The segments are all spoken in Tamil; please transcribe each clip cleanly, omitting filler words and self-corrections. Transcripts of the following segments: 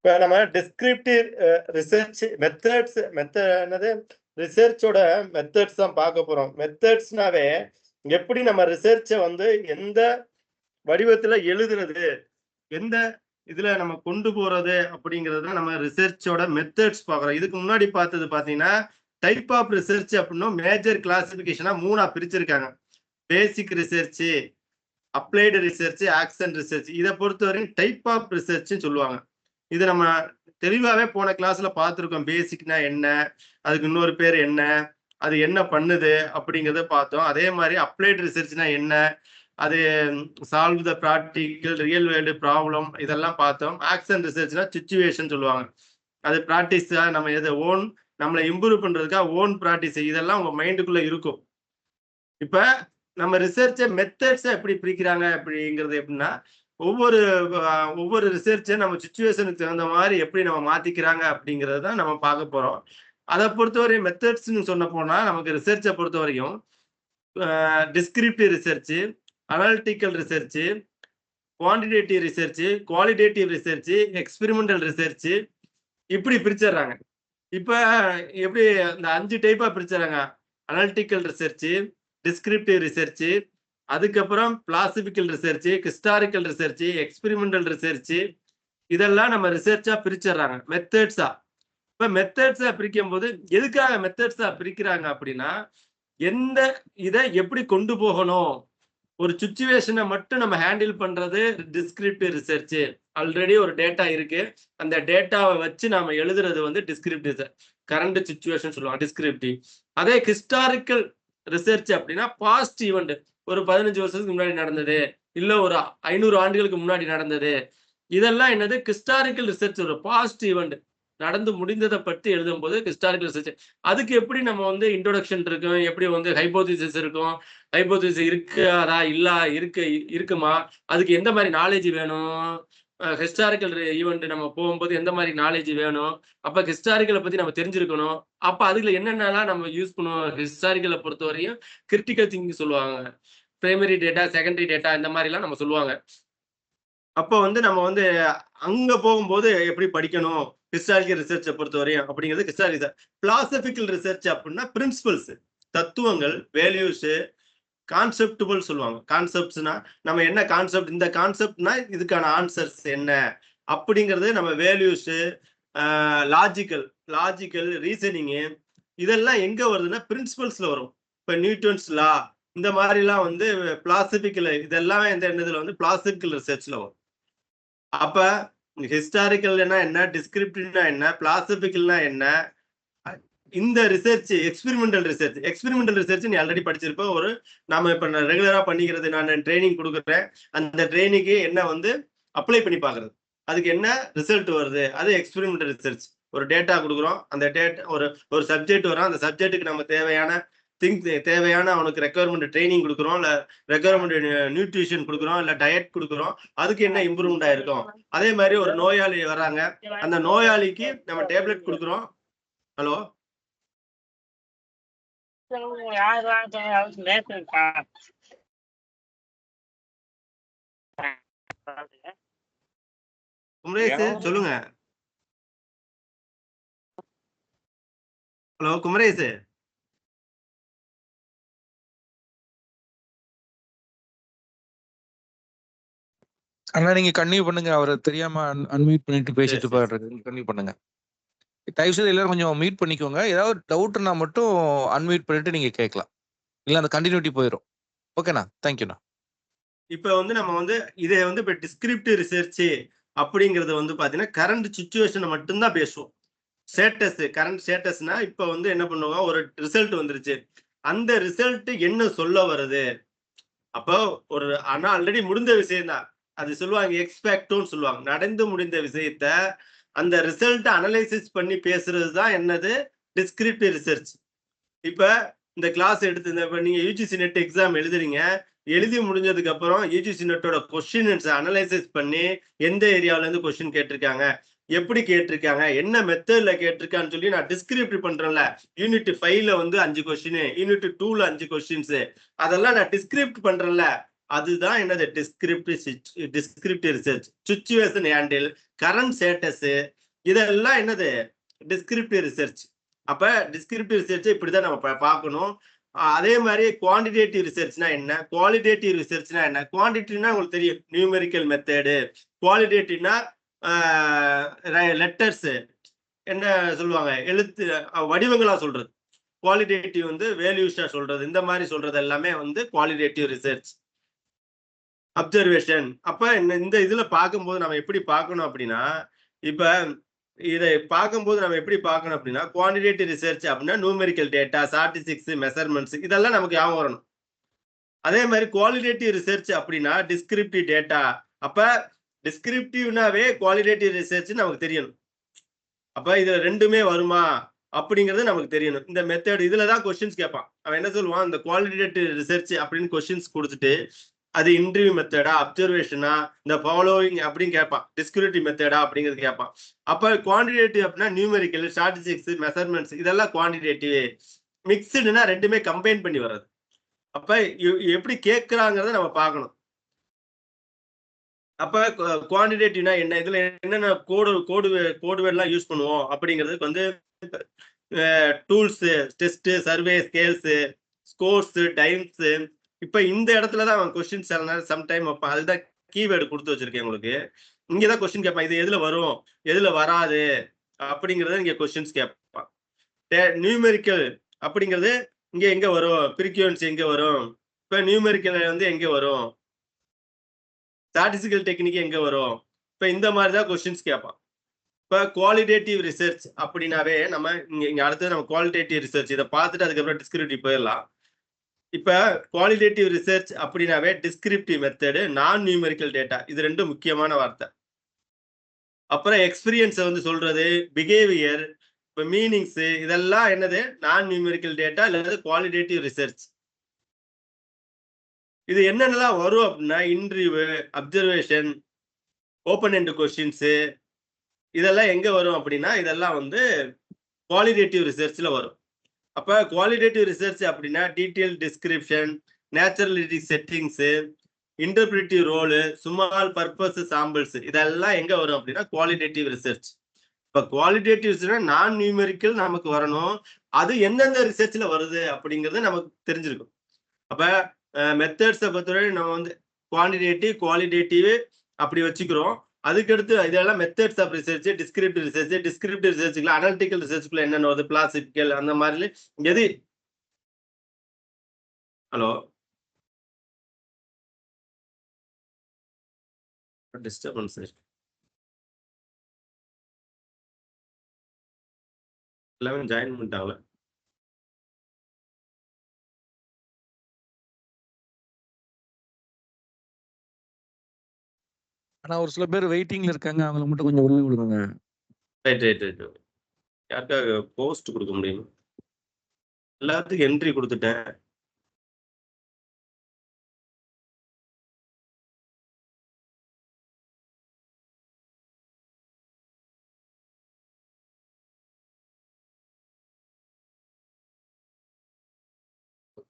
இப்போ நம்ம டிஸ்கிரிப்டிவ் ரிசர்ச் மெத்தட்ஸ் என்னது ரிசர்ச்சோட மெத்தட்ஸ் தான் பார்க்க போறோம். மெத்தட்ஸ்னாவே எப்படி நம்ம ரிசர்ச்சை வந்து எந்த வடிவத்துல எழுதுறது, எந்த இதுல நம்ம கொண்டு போறது அப்படிங்கிறது தான் நம்ம ரிசர்ச்சோட மெத்தட்ஸ் பார்க்குறோம். இதுக்கு முன்னாடி பார்த்தது பார்த்தீங்கன்னா டைப் ஆஃப் ரிசர்ச் அப்படின்னா மேஜர் கிளாசிபிகேஷனா 3ஆ பிரிச்சிருக்காங்க. Basic research, applied research, action research. இதை பொறுத்தவரைக்கும் டைப் ஆஃப் ரிசர்ச்னு சொல்லுவாங்க. இது நம்ம தெளிவாவே போன கிளாஸ்ல பார்த்துருக்கோம். பேசிக்னா என்ன, அதுக்கு இன்னொரு பேர் என்ன, அது என்ன பண்ணுது அப்படிங்கிறத பார்த்தோம். அதே மாதிரி அப்ளைடு ரிசர்ச்னா என்ன, அது solve the practical real world problem, இதெல்லாம் பார்த்தோம். ஆக்ஷன் ரிசர்ச்னா சிச்சுவேஷன் சொல்லுவாங்க. அது ப்ராக்டிஸா நம்ம எதை நம்மளை இம்ப்ரூவ் பண்றதுக்காக ஓன் ப்ராக்டிஸ், இதெல்லாம் உங்க மைண்டுக்குள்ள இருக்கும். இப்ப நம்ம ரிசர்ச்சை மெத்தட்ஸை எப்படி பிரிக்கிறாங்க அப்படிங்கிறது எப்படின்னா, ஒவ்வொரு ரிசர்ச்சை நம்ம சிச்சுவேஷனுக்கு தகுந்த மாதிரி எப்படி நம்ம மாத்திக்கிறாங்க அப்படிங்கிறது தான் நம்ம பார்க்க போறோம். அதை பொறுத்தவரை மெத்தட்ஸ்ன்னு சொன்ன போனா நமக்கு ரிசர்ச்சை பொறுத்த வரைக்கும் descriptive research, analytical research, quantitative research, qualitative research, experimental research, இப்படி பிரிச்சிடுறாங்க. இப்ப எப்படி இந்த 5 டைப்பா பிரிச்சிடறாங்க. அனாலிட்டிக்கல் ரிசர்ச், டிஸ்கிரிப்டிவ் ரிசர்ச், அதுக்கப்புறம் classical research, historical research, experimental research, இதெல்லாம் நம்ம ரிசர்ச்சா பிரிச்சிடறாங்க மெத்தட்ஸா. இப்ப மெத்தட்ஸா பிரிக்கும் போது எதுக்காக மெத்தட்ஸா பிரிக்கிறாங்க அப்படின்னா, எந்த இதை எப்படி கொண்டு போகணும், ஒரு சிச்சுவேஷனை மட்டும் நம்ம ஹேண்டில் பண்றது டிஸ்கிரிப்டிவ் ரிசர்ச். ஆல்ரெடி ஒரு டேட்டா இருக்கு, அந்த டேட்டாவை வச்சு நாம எழுதுறது வந்து டிஸ்கிரிப்டிவ், கரண்ட் சிச்சுவேஷன் சொல்லுவாங்க டிஸ்கிரிப்டிவ். அதே ஹிஸ்டாரிக்கல் ரிசர்ச் அப்படின்னா பாஸ்ட் ஈவெண்ட், ஒரு 15 வருஷத்துக்கு முன்னாடி நடந்தது, இல்ல ஒரு 500 ஆண்டுகளுக்கு முன்னாடி நடந்தது, இதெல்லாம் என்னது ஹிஸ்டாரிக்கல் ரிசர்ச். ஒரு பாஸ்ட் ஈவெண்ட் நடந்து முடிந்ததை பற்றி எழுதும் போது ஹிஸ்டாரிக்கல் ரிசர்ச். அதுக்கு எப்படி நம்ம வந்து இன்ட்ரோடக்ஷன் இருக்கும், எப்படி வந்து ஹைபோதிசிஸ் இருக்கும், ஹைபோதிசிஸ் இருக்காதா இல்ல இருக்குமா, அதுக்கு எந்த மாதிரி நாலேஜ் வேணும், ஹிஸ்டாரிக்கல் ஈவெண்ட் நம்ம போகும்போது எந்த மாதிரி நாலேஜ் வேணும், அப்ப ஹிஸ்டாரிக்கலை பத்தி நம்ம தெரிஞ்சிருக்கணும். அப்ப அதுல என்னென்னலாம் நம்ம யூஸ் பண்ணுவோம், ஹிஸ்டாரிக்கலை பொறுத்தவரையும் கிரிட்டிக்கல் திங்கிங் சொல்லுவாங்க, பிரைமரி டேட்டா, செகண்டரி டேட்டா, இந்த மாதிரிலாம் நம்ம சொல்லுவாங்க. அப்ப வந்து நம்ம வந்து அங்க போகும்போது எப்படி படிக்கணும் ஹிஸ்டாரிக்கல் ரிசர்ச்சை பொறுத்தவரையும் அப்படிங்கிறது ஹிஸ்டாரிக்கல். பிலாசபிக்கல் ரிசர்ச் அப்படின்னா பிரின்சிபல்ஸ், தத்துவங்கள், வேல்யூஸ், கான்செப்டுகள் சொல்லுவாங்க. கான்செப்ட்ஸ்னா நம்ம என்ன கான்செப்ட், இந்த கான்செப்ட்னா இதுக்கான ஆன்சர்ஸ் என்ன அப்படிங்கிறது, நம்ம வேல்யூஸ், லாஜிக்கல் ரீசனிங்கு, இதெல்லாம் எங்க வருதுன்னா பிரின்சிபல்ஸ்ல வரும். இப்ப நியூட்டன்ஸ் லா, இந்த மாதிரிலாம் வந்து பிலாசபிக்கல், இதெல்லாமே இந்த இதுல வந்து பிலாசபிக்கல் ரிசர்ச்ல வரும். அப்ப ஹிஸ்டாரிக்கல்னா என்ன, டிஸ்கிரிப்டிவ்னா என்ன, பிலாசபிக்கல்னா என்ன, இந்த ரிசர்ச் எக்ஸ்பெரிமெண்டல் ரிசர்ச் நீ ஆல்ரெடி படிச்சிருப்ப. நாம இப்ப ரெகுலரா பண்ணிக்கிறது, நான் ட்ரைனிங் கொடுக்குறேன், அந்த ட்ரைனிங்கு என்ன வந்து அப்ளை பண்ணி பாக்குறது, அதுக்கு என்ன ரிசல்ட் வருது, அது எக்ஸ்பெரிமெண்டல் ரிசர்ச். ஒரு டேட்டா கொடுக்குறோம், அந்த டேட்டா ஒரு சப்ஜெக்ட் வரும், அந்த சப்ஜெக்ட்டுக்கு நம்ம தேவையான அவனுக்கு ரெக்குவயர்மெண்ட் ட்ரைனிங் கொடுக்குறோம், இல்ல ரெக்குவயர்மெண்ட் நியூட்ரிஷன் கொடுக்குறோம், இல்ல டயட் கொடுக்குறோம், அதுக்கு என்ன இம்ப்ரூவ்மெண்ட் ஆயிருக்கும். அதே மாதிரி ஒரு நோயாளி வராங்க, அந்த நோயாளிக்கு நம்ம டேப்லெட் கொடுக்குறோம். ஹலோ, குமரேஷ் சொல்லுங்க. ஹலோ குமரேஷ். அண்ணா நீங்க கன்டினியூ பண்ணுங்க, அவர் தெரியாம அன்மியூட் பண்ணிட்டு பேசிட்டு பாருங்க, கன்டினியூ பண்ணுங்க. தயவு செய்து எல்லாரும் கொஞ்சம் மியூட் பண்ணிக்கோங்க, ஏதாவது டவுட்னா மட்டும் அன்மியூட் பண்ணிட்டு நீங்க கேட்கலாம், இல்ல அந்த கண்டினியூட்டி போயிடும். ஓகேண்ணா, தேங்க்யூண்ணா. இப்ப வந்து நம்ம வந்து இதை வந்து இப்ப டிஸ்கிரிப்டிவ் ரிசர்ச் அப்படிங்கறது வந்து பாத்தீங்கன்னா கரண்ட் சிச்சுவேஷனை மட்டும்தான் பேசுவோம். ஸ்டேட்டஸ், கரண்ட் ஸ்டேட்டஸ்னா இப்ப வந்து என்ன பண்ணுவோம், ஒரு ரிசல்ட் வந்துருச்சு, அந்த ரிசல்ட் என்ன சொல்ல வருது. அப்போ ஒரு ஆனா ஆல்ரெடி முடிந்த விஷயம் தான், அது சொல்லுவாங்க எக்ஸ்பெக்டோன்னு சொல்லுவாங்க. நடந்து முடிந்த விஷயத்த அந்த ரிசல்ட் அனலைசிஸ் பண்ணி பேசுறது தான் என்னது டிஸ்கிரிப்டிவ் ரிசர்ச். இப்ப இந்த கிளாஸ் எடுத்து இப்ப நீங்க யூஜிசி நெட் எக்ஸாம் எழுதுறீங்க, எழுதி முடிஞ்சதுக்கு அப்புறம் யூஜிசி நெட்டோட கொஸ்டின்ஸ் அனலைசிஸ் பண்ணி எந்த ஏரியாவில இருந்து கொஸ்டின் கேட்டிருக்காங்க, எப்படி கேட்டிருக்காங்க, என்ன மெத்தட்ல கேட்டிருக்கான்னு சொல்லி நான் டிஸ்கிரிப்ட் பண்றேன்ல. யூனிட் 5ல வந்து 5 கொஸ்டின், யூனிட் 2ல 5 கொஸ்டின்ஸ், அதெல்லாம் நான் டிஸ்கிரிப்ட் பண்றேன்ல. அதுதான் என்னது descriptive research. Situation handle, current status, இதெல்லாம் என்னது டிஸ்கிரிப்டிவ் ரிசர்ச். அப்ப டிஸ்கிரிப்டிவ் ரிசர்ச் இப்படிதான் நம்ம பார்க்கணும். அதே மாதிரி குவான்டிடேட்டிவ் ரிசர்ச்னா என்ன, குவாலிடேட்டிவ் ரிசர்ச்னா என்ன. குவான்டிட்டிவ்னா உங்களுக்கு தெரியும், நியூமெரிக்கல் மெத்தடு. குவாலிடேட்டிவ்னா லெட்டர்ஸ் என்ன சொல்லுவாங்க, எழுத்து வடிவங்களா சொல்றது. குவாலிடேட்டிவ் வந்து வேல்யூஸா சொல்றது. இந்த மாதிரி சொல்றது எல்லாமே வந்து குவாலிடேட்டிவ் ரிசர்ச். அப்சர்வேஷன். அப்ப இந்த இதுல பார்க்கும்போது நம்ம எப்படி பார்க்கணும் அப்படின்னா, இப்ப இதை பார்க்கும்போது நம்ம எப்படி பார்க்கணும் அப்படின்னா, குவான்டிடேட்டிவ் ரிசர்ச் அப்படின்னா நியூமெரிக்கல் டேட்டா, ஸ்டாட்டிஸ்டிக்ஸ், மெஷர்மெண்ட்ஸ் இதெல்லாம் நமக்கு ஞாபகம் வரணும். அதே மாதிரி குவாலிடேட்டிவ் ரிசர்ச் அப்படின்னா டிஸ்கிரிப்டிவ் டேட்டா. அப்ப டிஸ்கிரிப்டிவ்னாவே குவாலிடேட்டிவ் ரிசர்ச் நமக்கு தெரியணும். அப்ப இதுல ரெண்டுமே வருமா அப்படிங்கிறது நமக்கு தெரியணும். இந்த மெத்தட் இதுலதான் கொஸ்டின்ஸ் கேட்பான். அவன் என்ன சொல்லுவான், இந்த குவாலிடேட்டிவ் ரிசர்ச் அப்படின்னு கொஸ்டின்ஸ் கொடுத்துட்டு அது இன்டர்வியூ மெத்தடா, அப்சர்வேஷனா, இந்த ஃபாலோவிங் அப்படின்னு கேட்பான். டிஸ்கிரிப்டிவ் மெத்தடா அப்படிங்கிறது கேட்பான். அப்ப குவான்டிடேட்டிவ் அப்படின்னா நியூமெரிக்கல், ஸ்டாட்டிஸ்டிக்ஸ், மெஷர்மெண்ட்ஸ் இதெல்லாம் குவான்டிடேட்டிவ். மிக்ஸ்டுனா ரெண்டுமே கம்பைன் பண்ணி வர்றது. அப்ப எப்படி கேட்கிறாங்கிறத நம்ம பார்க்கணும். அப்ப குவான்டிடேட்டிவ்னா என்ன, இதுல என்னென்ன கோடு யூஸ் பண்ணுவோம் அப்படிங்கிறதுக்கு வந்து tools, test, survey, scales, scores, times. இப்ப இந்த இடத்துலதான் அவன் கொஸ்டின் சம்டைம் வைப்பான். அதுதான் கீவேர்டு கொடுத்து வச்சிருக்கேன் உங்களுக்கு. இங்கதான் கொஸ்டின் கேட்பான், இது எதுல வரும் எதுல வராது அப்படிங்கறத இங்க கொஸ்டின்ஸ் கேட்பான். நியூமெரிக்கல் அப்படிங்கிறது இங்க எங்க வரும், ஃப்ரீக்வென்சி எங்க வரும், இப்ப நியூமெரிக்கல் வந்து எங்க வரும், ஸ்டாட்டிஸ்டிக்கல் டெக்னிக் எங்க வரும். இப்ப இந்த மாதிரிதான் கொஸ்டின்ஸ் கேட்பான். இப்ப குவாலிடேட்டிவ் ரிசர்ச் அப்படின்னாவே நம்ம இங்க அடுத்தது நம்ம குவாலிடேட்டிவ் ரிசர்ச் இதை பார்த்துட்டு அதுக்கப்புறம் டிஸ்கிரிப்டிவ் போயிடலாம். இப்ப குவாலிடேட்டிவ் ரிசர்ச் அப்படின்னாவே டிஸ்கிரிப்டிவ் மெத்தடு, நான் நியூமெரிக்கல் டேட்டா, இது ரெண்டும் முக்கியமான வார்த்தை. அப்புறம் எக்ஸ்பீரியன்ஸ் வந்து சொல்றது, பிஹேவியர், இப்ப மீனிங்ஸ் இதெல்லாம் என்னது நான் நியூமெரிக்கல் டேட்டா இல்லது குவாலிடேட்டிவ் ரிசர்ச். இது என்னென்னலாம் வரும் அப்படின்னா interview, observation, open end questions இதெல்லாம் எங்க வரும் அப்படின்னா இதெல்லாம் வந்து குவாலிடேட்டிவ் ரிசர்ச்ல வரும். அப்ப குவாலிடேட்டிவ் ரிசர்ச் அப்படின்னா detail description, naturality settings, interpretive role, small purpose samples இதெல்லாம் எங்க வரும் அப்படின்னா குவாலிடேட்டிவ் ரிசர்ச். இப்ப குவாலிடேட்டிவ் ரிசர்ச் நான் நியூமெரிக்கல் நமக்கு வரணும். அது எந்தெந்த ரிசர்ச்ல வருது அப்படிங்கிறது நமக்கு தெரிஞ்சிருக்கும். அப்ப மெத்தட்ஸை பொறுத்தவரை நம்ம வந்து குவான்டிடேட்டிவ், குவாலிடேட்டிவ் அப்படி வச்சுக்கிறோம். அதுக்கடுத்து இதெல்லாம் methods of research, descriptive research. Descriptive ரிசர்ச்சுக்குள்ள அனலிட்டிக்கல் ரிசர்ச்சுக்குள்ள என்னென்ன வருது, கிளாசிபிக்கல் அந்த மாதிரி எது. ஹலோ, டிஸ்டர்பன்ஸ் எல்லாமே ஜாயின் பண்ணிட்டாங்களே. ஆனா ஒரு சில பேர் வெயிட்டிங்ல இருக்காங்க, அவங்கள மட்டும் கொஞ்சம் உள்ள விடுங்க. ரைட். யாருக்காக போஸ்ட் கொடுக்க முடியும்? எல்லாத்துக்கும் என்ட்ரி கொடுத்துட்டேன்.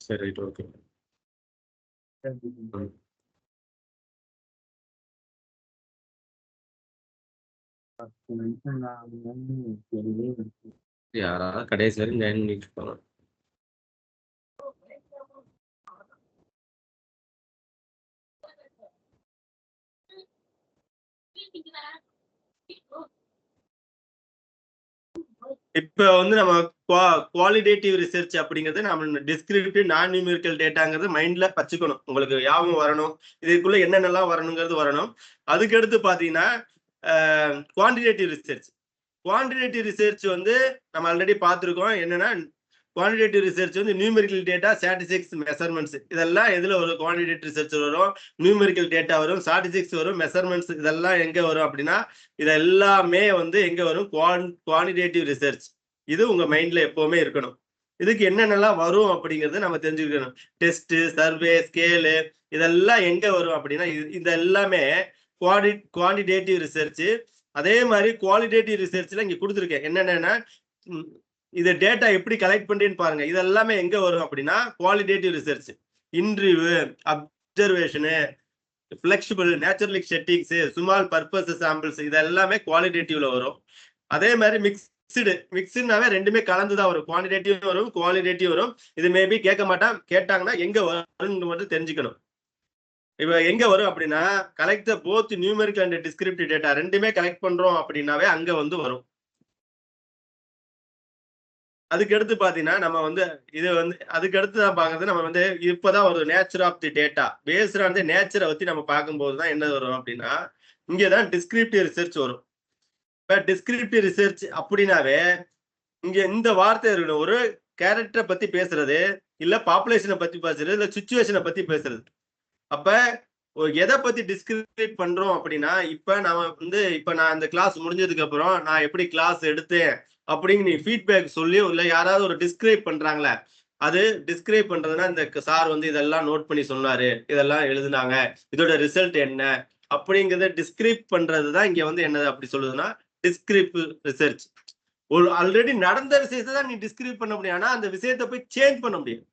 சரி, ரைட், ஓகே. யாராவது கடைசி வரைக்கும் ஜாயின் பண்ணிட்டு இருப்பாங்க. இப்ப வந்து நம்ம குவாலிடேட்டிவ் ரிசர்ச் அப்படிங்கிறது நம்ம டிஸ்கிரிப்டிவ், நான் நியூமெரிக்கல் டேட்டாங்கிறது மைண்ட்ல வச்சுக்கணும். உங்களுக்கு ஞாபகம் வரணும், இதுக்குள்ள என்னென்னலாம் வரணுங்கிறது வரணும். அதுக்கடுத்து பாத்தீங்கன்னா குவான்டிடேட்டிவ் ரிசர்ச். குவான்டிடேட்டிவ் ரிசர்ச் வந்து நம்ம ஆல்ரெடி பார்த்துருக்கோம். என்னன்னா குவான்டிடேட்டிவ் ரிசர்ச் வந்து நியூமெரிக்கல் டேட்டா, ஸ்டாட்டிஸ்டிக்ஸ், மெஷர்மெண்ட்ஸ் இதெல்லாம் எதுல வரும், குவான்டிடேட்டிவ் ரிசர்ச் வரும், நியூமெரிக்கல் டேட்டா வரும், ஸ்டாட்டிஸ்டிக்ஸ் வரும், மெஷர்மெண்ட்ஸ் இதெல்லாம் எங்க வரும் அப்படின்னா இது எல்லாமே வந்து எங்க வரும், குவான்டிடேட்டிவ் ரிசர்ச். இது உங்க மைண்ட்ல எப்பவுமே இருக்கணும். இதுக்கு என்னென்னலாம் வரும் அப்படிங்கறத நம்ம தெரிஞ்சுக்கணும். டெஸ்ட், சர்வே, ஸ்கேலு இதெல்லாம் எங்க வரும் அப்படின்னா இது எல்லாமே குவான்டிடேட்டிவ் ரிசர்ச். அதே மாதிரி குவாலிடேட்டிவ் ரிசர்ச்ல இங்க கொடுத்துருக்கேன் என்னென்னா இது டேட்டா எப்படி கலெக்ட் பண்றேன்னு பாருங்க. இது எல்லாமே எங்க வரும் அப்படின்னா qualitative research. Interview, observation, flexible, naturalistic settings, small purpose samples இது எல்லாமே குவாலிட்டேட்டிவ்ல வரும். அதே மாதிரி மிக்ஸ்டுனாவே ரெண்டுமே கலந்துதான் வரும். குவான்டிடேட்டிவ் வரும், குவாலிட்டேட்டிவ் வரும். இது மேபி கேட்க மாட்டான், கேட்டாங்கன்னா எங்க வரும்னு மட்டும் தெரிஞ்சுக்கணும். இப்ப எங்க வரும் அப்படின்னா collect both numerical and descriptive data ரெண்டுமே கலெக்ட் பண்றோம் அப்படின்னாவே அங்க வந்து வரும். அதுக்கு அடுத்து பாத்தீங்கன்னா நம்ம வந்து இது வந்து அதுக்கு அடுத்து தான் பாக்குறது நம்ம வந்து இப்பதான் ஒரு nature of the data based on the நேச்சரை பத்தி நம்ம பார்க்கும்போது தான் என்ன வரும் அப்படின்னா இங்கதான் டிஸ்கிரிப்டிவ் ரிசர்ச் வரும். இப்ப டிஸ்கிரிப்டிவ் ரிசர்ச் அப்படின்னாவே இங்க இந்த வார்த்தை இருக்கணும். ஒரு கேரக்டரை பத்தி பேசுறது, இல்ல பாப்புலேஷனை பத்தி பேசுறது, இல்ல சுச்சுவேஷனை பத்தி பேசுறது. அப்ப எதை பத்தி டிஸ்கிரைப் பண்றோம் அப்படின்னா இப்ப நான் இந்த கிளாஸ் முடிஞ்சதுக்கு அப்புறம் நான் எப்படி கிளாஸ் எடுத்தேன் அப்படின்னு நீ ஃபீட்பேக் சொல்லி இல்ல யாராவது ஒரு டிஸ்கிரைப் பண்றாங்களே, அது டிஸ்கிரைப் பண்றதுன்னா இந்த சார் வந்து இதெல்லாம் நோட் பண்ணி சொன்னாரு, இதெல்லாம் எழுதுனாங்க, இதோட ரிசல்ட் என்ன அப்படிங்கறத டிஸ்கிரைப் பண்றதுதான் இங்க வந்து என்னது அப்படி சொல்லுதுன்னா டிஸ்கிரிப்டிவ் ரிசர்ச். ஒரு ஆல்ரெடி நடந்த விஷயத்தை தான் நீ டிஸ்கிரைப் பண்ண முடியும். ஆனா அந்த விஷயத்தை போய் சேஞ்ச் பண்ண முடியும்.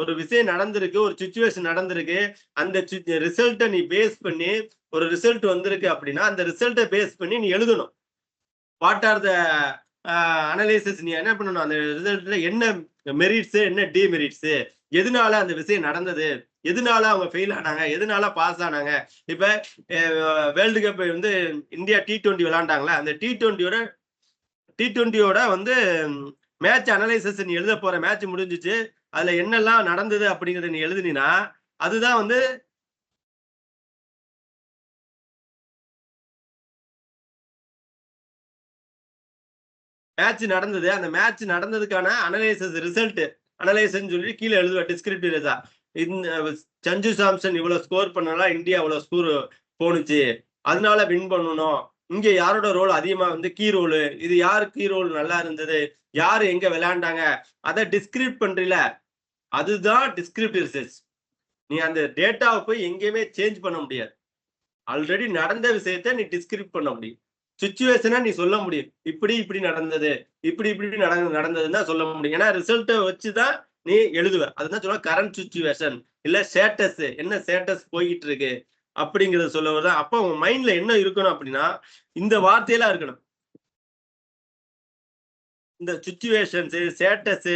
ஒரு விஷயம் நடந்திருக்கு, ஒரு சிச்சுவேஷன் நடந்திருக்கு, அந்த ரிசல்ட்டை நீ பேஸ் பண்ணி ஒரு ரிசல்ட் வந்திருக்கு அப்படின்னா அந்த ரிசல்ட்டை பேஸ் பண்ணி நீ எழுதணும். வாட் ஆர் த அனலைசிஸ், நீ என்ன பண்ணணும், அந்த ரிசல்ட்ல என்ன மெரிட்ஸ், என்ன டிமெரிட்ஸ், எதனால அந்த விஷயம் நடந்தது, எதனால அவங்க ஃபெயில் ஆனாங்க, எதனால பாஸ் ஆனாங்க. இப்ப வேர்ல்டு கப் வந்து இந்தியா T20 விளையாண்டாங்களா, அந்த T20யோட வந்து மேட்ச் அனலைசிஸ் நீ எழுத போற, மேட்ச் முடிஞ்சிச்சு, அதுல என்னெல்லாம் நடந்தது அப்படிங்கறத நீ எழுதுனா அதுதான் வந்து மேட்ச் நடந்தது. அந்த மேட்ச் நடந்ததுக்கான அனலைசிஸ் ரிசல்ட் அனலைசிஸ் சொல்லி கீழே எழுதுவ டிஸ்கிரிப்டிவ் ரிசா. சஞ்சு சாம்சன் இவ்வளவு ஸ்கோர் பண்ணலாம், இந்தியா இவ்வளவு ஸ்கோர் போனுச்சு, அதனால வின் பண்ணணும். இங்க யாரோட ரோல் அதிகமா வந்து கீ ரோல், இது யாரு கீ ரோல் நல்லா இருந்தது, யாரு எங்க விளையாண்டாங்க, அதை டிஸ்கிரிப்ட் பண்றீல, அதுதான் டிஸ்கிரிப்டிவ் ரிசர்ச். நீ அந்த டேட்டாவை போய் எங்கேயுமே சேஞ்ச் பண்ண முடியாது. ஆல்ரெடி நடந்த விஷயத்த நீ டிஸ்கிரிப்ட் பண்ண முடியும். சிச்சுவேஷனை நீ சொல்ல முடியும், இப்படி நடந்தது, இப்படி நடந்ததுன்னா சொல்ல முடியும். ஏன்னா ரிசல்ட்டை வச்சுதான் நீ எழுதுவ. அதுதான் சொல்ல கரண்ட் சிச்சுவேஷன் இல்ல ஸ்டேட்டஸ், என்ன ஸ்டேட்டஸ் போய்கிட்டு இருக்கு அப்படிங்கறத சொல்ல வருதான். அப்ப உன் மைண்ட்ல என்ன இருக்கணும் அப்படின்னா இந்த வார்த்தையெல்லாம் இருக்கணும். இந்த சிச்சுவேஷன்ஸ், ஸ்டேட்டஸ்,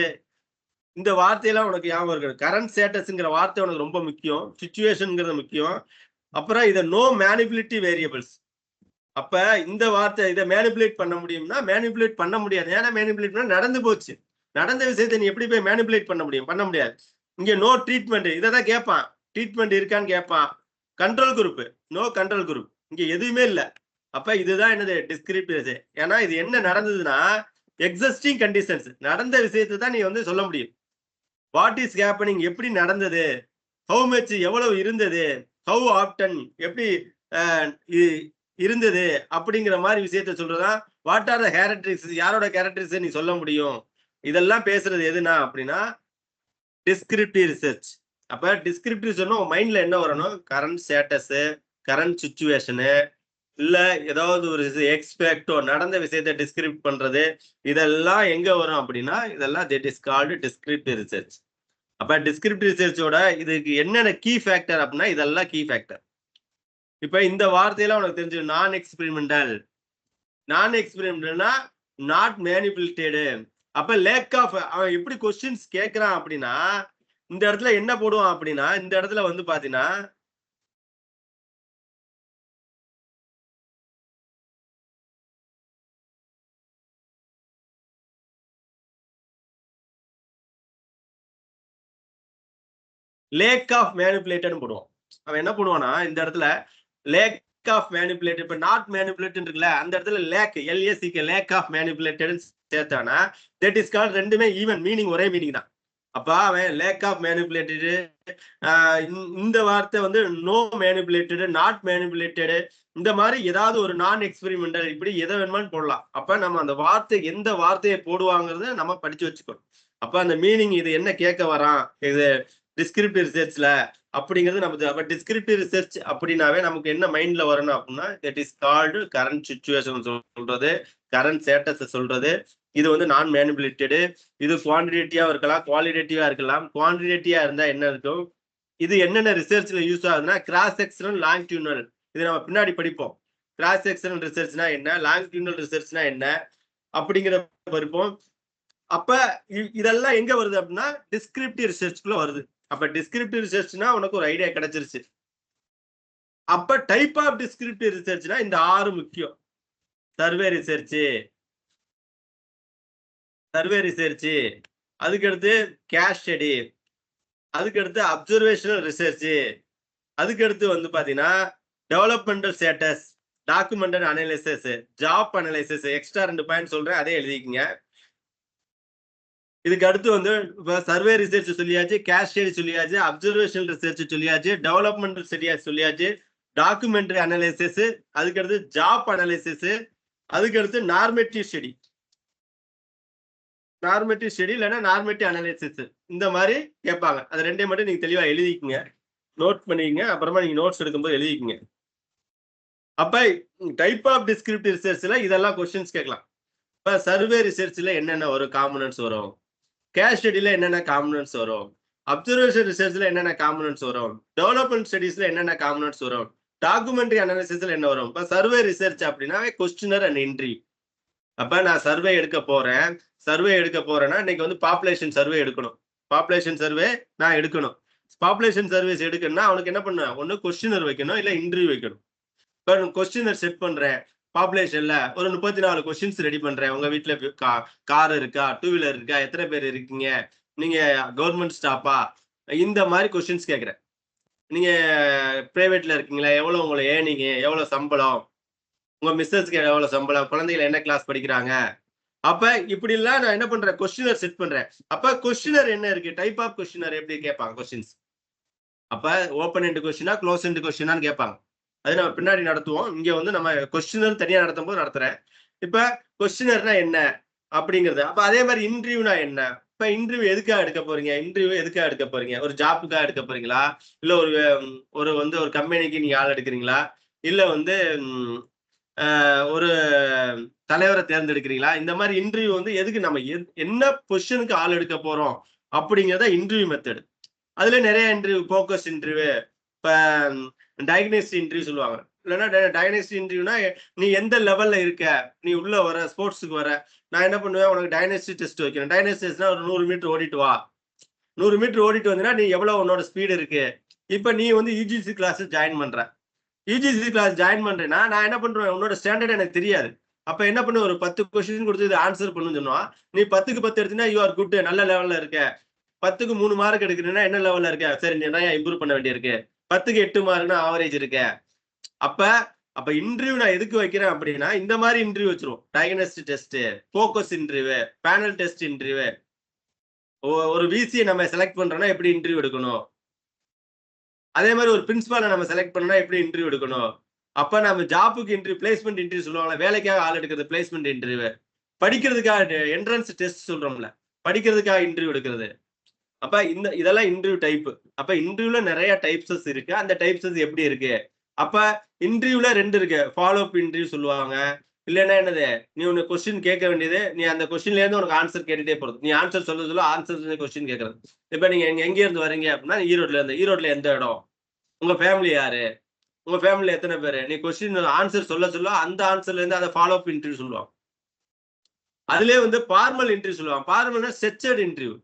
இந்த வார்த்தையெல்லாம் உனக்கு ஞாபகம் இருக்கணும். கரண்ட் ஸ்டேட்டஸ்ங்கிற வார்த்தை உனக்கு ரொம்ப முக்கியம், சிச்சுவேஷன்ங்கிறது முக்கியம். அப்புறம் இதை நோ மேனிபுலேட்டிவ் வேரியபிள்ஸ். அப்ப இந்த வார்த்தை இதை மேனிபுலேட் பண்ண முடியும்னா மேனிபுலேட் பண்ண முடியாது. ஏன்னா மேனிபுலேட் பண்ண நடந்து போச்சு. நடந்த விஷயத்தை நீ எப்படி போய் மேனிபுலேட் பண்ண முடியும்? பண்ண முடியாது. இங்க நோ ட்ரீட்மெண்ட், இதை தான் கேட்பான். ட்ரீட்மெண்ட் இருக்கான்னு கேட்பான். Control group, no control group, இங்க எதுவுமே இல்லை. அப்ப இதுதான் என்னது டிஸ்கிரிப்டிவ். ஏன்னா இது என்ன நடந்ததுன்னா எக்ஸிஸ்டிங் கண்டிஷன்ஸ், நடந்த விஷயத்தை தான் நீ வந்து சொல்ல முடியும். வாட் இஸ் ஹேப்பனிங், எப்படி நடந்தது, ஹவு மச் எவ்வளவு இருந்தது, ஹவு ஆப்டன் எப்படி இருந்தது அப்படிங்கிற மாதிரி விஷயத்த சொல்றதா வாட் ஆர் த கேரக்டரிஸ்டிக்ஸ், யாரோட கேரக்டரிஸ்டிக்ஸ் நீ சொல்ல முடியும். இதெல்லாம் பேசுறது எதுனா அப்படின்னா டிஸ்கிரிப்டிவ் ரிசர்ச். அப்ப டிஸ்கிரிப்டிவ் சொன்னா மைண்ட்ல என்ன வரணும், கரண்ட் ஸ்டேட்டஸ், கரண்ட் சிச்சுவேஷனு, இல்ல ஏதாவது ஒரு எக்ஸ்பெக்டோ நடந்த விஷயத்தை டிஸ்கிரிப்ட் பண்றது, இதெல்லாம் எங்க வரும் அப்படின்னா இதெல்லாம் that is called descriptive research. அப்ப டிஸ்கிரிப்டிவ் ரிசர்ச்சோட இதுக்கு என்னென்ன கீ ஃபேக்டர் அப்படின்னா இதெல்லாம் கீ ஃபேக்டர். இப்ப இந்த வார்த்தையெல்லாம் உனக்கு தெரிஞ்சு நான் எக்ஸ்பெரிமெண்டல், நான் எக்ஸ்பெரிமெண்டல்னா நாட் மேனிபுலேட்டடு. அப்ப லேக் ஆஃப், அவன் எப்படி கொஸ்டின்ஸ் கேட்கிறான் அப்படின்னா இந்த இடத்துல என்ன போடுவான் அப்படின்னா இந்த இடத்துல வந்து பாத்தீங்கன்னா லேக் ஆஃப் மேனிபுலேட்டட் போடுவான். அவன் என்ன பண்ணுவானா இந்த இடத்துல லேக் ஆஃப் மேனிபுலேட்டட், இப்ப நாட் மேனிபுலேட்டட் இருக்குல்ல, அந்த இடத்துல லேக், எல்ஏசிக்கு லேக் ஆஃப் மேனிபுலேட்டட் சேர்த்தானா தட் இஸ் கால்ட், ரெண்டுமே ஈவன் மீனிங், ஒரே மீனிங் தான். அப்ப அவன் லேக் ஆஃப் மேனிபுலேட்டடு, இந்த வார்த்தை வந்து நோ மேனிபுலேட்டடு, நாட் மேனிபுலேட்டடு, இந்த மாதிரி ஏதாவது ஒரு நான் எக்ஸ்பெரிமெண்டல், இப்படி எதை வேணுமான்னு போடலாம். அப்ப நம்ம அந்த வார்த்தை எந்த வார்த்தையை போடுவாங்கிறத நம்ம படிச்சு வச்சுக்கணும். அப்ப அந்த மீனிங் இது என்ன கேட்க வரான் இது டிஸ்கிரிப்டிவ் ரிசர்ச்ல அப்படிங்கிறது நமக்கு. அப்ப டிஸ்கிரிப்டிவ் ரிசர்ச் அப்படின்னாவே நமக்கு என்ன மைண்ட்ல வரணும் அப்படின்னா that is called current situation சொல்றது, கரண்ட் ஸ்டேட்டஸ் சொல்றது. இது வந்து நான் மேனிபுலேட்டடு, இது குவான்டிட்டிவா இருக்கலாம், குவாலிட்டேட்டிவா இருக்கலாம். குவான்டிட்டிவா இருந்தா என்ன இருக்கும், இது என்னென்ன ரிசர்ச்ல யூஸ் ஆகுதுன்னா கிராஸ் செக்ஷனல் லாங்கிடியூனல், இது நம்ம பின்னாடி படிப்போம். கிராஸ் செக்ஷனல் ரிசர்ச்னா என்ன, லாங்கிடியூனல் ரிசர்ச்னா என்ன அப்படிங்கிற படிப்போம். அப்ப இதெல்லாம் எங்க வருது அப்படின்னா டிஸ்கிரிப்டிவ் ரிசர்ச்க்குள்ள வருது. அப்ப டிஸ்கிரிப்டிவ் ரிசர்ச்னா உனக்கு ஒரு ஐடியா கிடைச்சிருச்சு. அப்ப டைப் ஆஃப் டிஸ்கிரிப்டிவ் ரிசர்ச்னா இந்த 6 முக்கியம். சர்வே ரிசர்ச், அதுக்கடுத்து கேஸ் ஸ்டடி, அதுக்கடுத்து அப்சர்வேஷனல் ரிசர்ச், அதுக்கடுத்து வந்து பாத்தீங்கன்னா developmental status, documental analysis, job analysis. Extra 2 point சொல்றேன், அதே எழுதிக்கங்க. இதுக்கு அடுத்து வந்து சர்வே ரிசர்ச் சொல்லியாச்சு, கேஸ் ஸ்டடி சொல்லியாச்சு, அப்சர்வேஷனல் ரிசர்ச் சொல்லியாச்சு, டெவலப்மெண்டல் ஸ்டடிஸ் சொல்லியாச்சு, டாக்குமெண்ட்ரி அனாலிசிஸ், அதுக்கடுத்து ஜாப் அனாலிசிஸ், அதுக்கடுத்து நார்மேட்டிவ் ஸ்டடி இல்லைன்னா நார்மேட்டிவ் அனாலிசிஸ். இந்த மாதிரி கேட்பாங்க. அது ரெண்டையும் மட்டும் நீங்க தெளிவா எழுதிக்கங்க, நோட் பண்ணிக்கங்க. அப்புறமா நீங்க நோட்ஸ் எடுக்கும்போது எழுதிக்கங்க. அப்ப டைப் ஆஃப் டிஸ்கிரிப்டிவ் ரிசர்ச்ல இதெல்லாம் கொஸ்டின்ஸ் கேட்கலாம். இப்ப சர்வே ரிசர்ச்ல என்னென்ன வரும், காம்பனன்ட்ஸ் வரும். கேஸ் ஸ்டடில என்னென்ன காம்பனன்ட்ஸ் வரும், அப்சர்வேஷன் ரிசர்ச்ல என்னென்ன காம்பனன்ட்ஸ் வரும், டெவலப்மெண்ட் ஸ்டடீஸ்ல என்னென்ன காம்பனன்ட்ஸ் வரும், டாக்குமெண்ட்ரி அனாலிசிஸ்ல என்ன வரும். இப்ப சர்வே ரிசர்ச் அப்படின்னா கொஸ்டினர் அண்ட் இன்ட்ரி. அப்ப நான் சர்வே எடுக்க போறேன்னா இன்னைக்கு வந்து பாப்புலேஷன் சர்வே எடுக்கணும். பாப்புலேஷன் சர்வே நான் எடுக்கணும். பாப்புலேஷன் சர்வேஸ் எடுக்கணும்னா அவனுக்கு என்ன பண்ண, ஒண்ணு கொஸ்டினர் வைக்கணும், இல்ல இன்டர்வியூ வைக்கணும். இப்ப கொஸ்டினர் செட் பண்றேன், பாப்புலேஷன்ல ஒரு 34 கொஸ்டின்ஸ் ரெடி பண்றேன். உங்க வீட்டுல கார் இருக்கா, 2 வீலர் இருக்கா, எத்தனை பேர் இருக்கீங்க, நீங்க கவர்மெண்ட் ஸ்டாஃபா, இந்த மாதிரி கொஸ்டின்ஸ் கேட்கிறேன். நீங்க பிரைவேட்ல இருக்கீங்களா, எவ்வளவு உங்களை ஏர்னிங், எவ்வளவு சம்பளம், உங்க மிஸ்ஸஸ்க்கு எவ்வளவு சம்பளம், குழந்தைகள் என்ன கிளாஸ் படிக்கிறாங்க. அப்ப இப்படி எல்லாம் நான் என்ன பண்றேன், கொஸ்டினர் செட் பண்றேன். அப்ப கொஸ்டினர் என்ன இருக்கு, டைப் ஆஃப் கொஸ்டினர் எப்படி கேட்பாங்க கொஸ்டின்ஸ். அப்ப ஓப்பன் எண்ட் கொஸ்டினா க்ளோஸ் எண்ட் கொஸ்டினான்னு கேட்பாங்க. அது நம்ம பின்னாடி நடத்துவோம். இங்க வந்து நம்ம கொஸ்டினர் தனியா நடத்தும் போது நடத்துறேன். இப்ப கொஸ்டினர்னா என்ன அப்படிங்கிறது. அப்ப அதே மாதிரி இன்டர்வியூனா என்ன. இப்ப இன்டர்வியூ எதுக்காக எடுக்க போறீங்க, ஒரு ஜாப்புக்காக எடுக்க போறீங்களா, இல்ல ஒரு கம்பெனிக்கு நீங்க ஆள் எடுக்கிறீங்களா, இல்ல வந்து ஒரு தலைவரை தேர்ந்தெடுக்கிறீங்களா. இந்த மாதிரி இன்டர்வியூ வந்து எதுக்கு, நம்ம என்ன பொசிஷனுக்கு ஆள் எடுக்க போறோம் அப்படிங்கிறத இன்டர்வியூ மெத்தட். அதுல நிறைய இன்டர்வியூ, போக்கஸ் இன்டர்வியூ, இப்ப டயக்னோஸ்டிக் இன்டர்வியூ சொல்லுவாங்க. இல்லைன்னா டயக்னோஸ்டிக் இன்டர்வியூனா நீ எந்த லெவல்ல இருக்க, நீ உள்ள வர ஸ்போர்ட்ஸுக்கு வர, நான் என்ன பண்ணுவேன், உனக்கு டயக்னோஸ்டிக் டெஸ்ட் வைக்கிறேன். டயக்னோஸ்டிக் டெஸ்ட்னா ஒரு 100 மீட்டர் ஓடிட்டு வா. 100 மீட்டர் ஓடிட்டு வந்தீங்கன்னா நீ எவ்வளவு உன்னோட ஸ்பீடு இருக்கு. இப்ப நீ வந்து யூஜிசி கிளாஸ் ஜாயின் பண்ற. யூஜிசி கிளாஸ் ஜாயின் பண்றேன்னா நான் என்ன பண்றேன், உன்னோட ஸ்டாண்டர்ட் எனக்கு தெரியாது. அப்ப என்ன பண்ணு, ஒரு 10 கொஸ்டின் கொடுத்து இது ஆன்சர் பண்ணுன்னு சொன்னா, நீ 10க்கு 10 எடுத்தீங்கன்னா யூ ஆர் குட், நல்ல லெவல்ல இருக்க. 10க்கு 3 மார்க் எடுக்கிறீங்கன்னா என்ன லெவல்ல இருக்க, சரி நீ நிறைய இம்ப்ரூவ் பண்ண வேண்டியிருக்கு. 10க்கு 8 மார்க்னா ஆவரேஜ் இருக்க. அப்ப இன்டர்வியூ நான் எதுக்கு வைக்கிறேன் அப்படின்னா இந்த மாதிரி இன்டர்வியூ வச்சிருவோம். Diagnostic test, focus interview, panel test interview. ஒரு விசியை நம்ம செலக்ட் பண்றோம்னா எப்படி இன்டர்வியூ எடுக்கணும், அதே மாதிரி ஒரு பிரின்சிபாலை நம்ம செலக்ட் பண்ணா எப்படி இன்டர்வியூ எடுக்கணும். அப்ப நம்ம ஜாப்புக்கு இன்டர்வியூ, பிளேஸ்மெண்ட் இன்டர்வியூ சொல்லுவாங்க, வேலைக்காக ஆள் எடுக்கிறது பிளேஸ்மெண்ட் இன்டர்வியூ. படிக்கிறதுக்காக என்ட்ரன்ஸ் டெஸ்ட் சொல்றோம்ல, படிக்கிறதுக்காக இன்டர்வியூ எடுக்கிறது. அப்ப இதெல்லாம் இன்டர்வியூ டைப். அப்ப இன்டர்வியூல நிறைய டைப்ஸஸ் இருக்கு. அந்த டைப்ஸஸ் எப்படி இருக்கு. அப்ப இன்டர்வியூல 2 இருக்கு. ஃபாலோ அப் இன்டர்வியூ சொல்லுவாங்க. இல்லைன்னா என்னது, நீ உனக்கு கொஸ்டின் கேட்க வேண்டியது, நீ அந்த கொஸ்டின்ல இருந்து உனக்கு ஆன்சர் கேட்டுட்டே போறது. நீ ஆன்சர் சொல்ல ஆன்சர் கொஸ்டின் கேட்கறது. இப்ப நீங்க எங்க இருந்து வரீங்க அப்படின்னா ஈரோட்ல எந்த இடம், உங்க ஃபேமிலி யாரு, உங்க ஃபேமிலில எத்தனை பேரு, நீ கொஸ்டின் ஆன்சர் சொல்ல அந்த ஆன்சர்ல இருந்து அதை ஃபாலோ அப் இன்டர்வியூ சொல்லுவாங்க. அதுலயே வந்து ஃபார்மல் இன்டர்வியூ சொல்லுவாங்க. ஃபார்மல்னா ஸ்ட்ரக்சர்ட் இன்டர்வியூ.